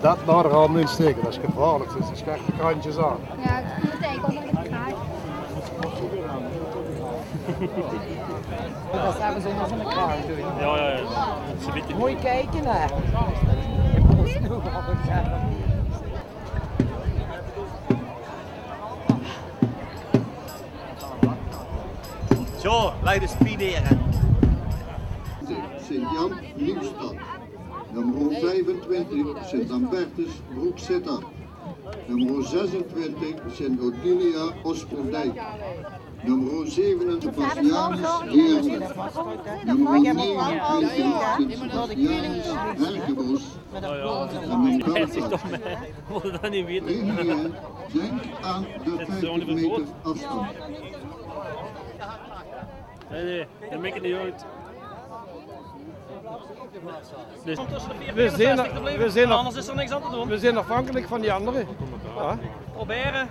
Dat naar de rand insteken, dat is gevaarlijk. Dus je krijgt de kantjes aan. Ja, ik moet even onder de kraai. Dat zijn we zonder van de kraai doen. Ja. Mooi kijken hè. Zo, laat de spineren. Sint-Jan, Nieuwstad. Nummer 25, Sint-Lambertus, Broekzitter. Nummer 26, Sint-Odilia, Osperdijk. Nummer 27, Sebastianus, Heerlen. Nummer 29, Sint-Sebastianus, Herkenbos. Weet ik toch mee. Moet dat niet weten. Denk aan de 50 meter afstand. Nee, dat maakt het niet uit. Dus We zijn anders is er niks aan te doen. We zijn afhankelijk van die anderen. Ja. Proberen.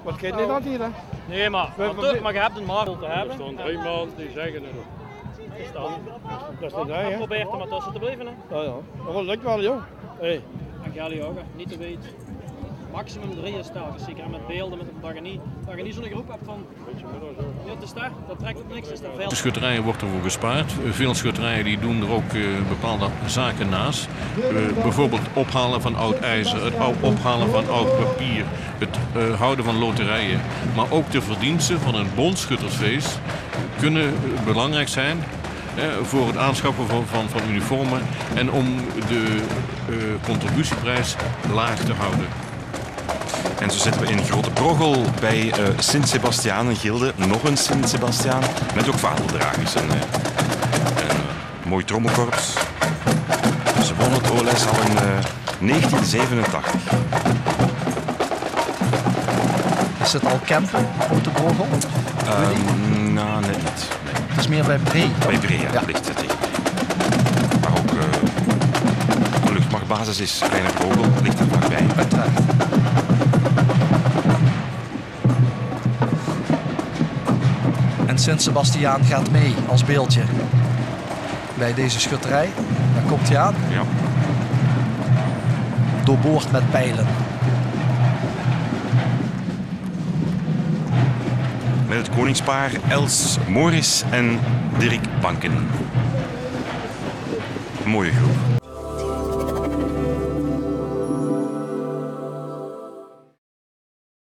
Maar het gaat niet altijd, hè? Nee, maar je hebt een markt te hebben. Er staan 3 maanden die zeggen het. Dat is niet hij, hè? Probeer er maar tussen te blijven. Hè. Ja. Dat lukt wel, joh. Hey. En Gelly ook, niet te weten. Maximum 3 is telkens, zeker met beelden, dat je niet zo'n groep hebt van. Ja, het is daar, dat trekt op niks, is er veel. De schutterijen wordt ervoor gespaard. Veel schutterijen die doen er ook bepaalde zaken naast. Bijvoorbeeld ophalen van oud ijzer, het ophalen van oud papier, het houden van loterijen. Maar ook de verdiensten van een bondschuttersfeest kunnen belangrijk zijn voor het aanschaffen van uniformen en om de contributieprijs laag te houden. En zo zitten we in Grote Broggel bij Sint-Sebastianengilde. Nog een Sint-Sebastiaan met ook vadeldragers. Een mooi trommelkorps. Ze wonnen het OLS al in 1987. Is het al campen, Grote Broggel? Nou, net niet. Nee. Het is meer bij Bree. Bij Bree, ja. Ligt het tegen. Maar ook de luchtmachtbasis is Kleine Broggel, ligt er vlakbij. Uiteraard. En Sint-Sebastiaan gaat mee als beeldje bij deze schutterij. Daar komt hij aan. Ja. Doorboord met pijlen. Met het koningspaar Els Morris en Dirk Banken. Mooie groep.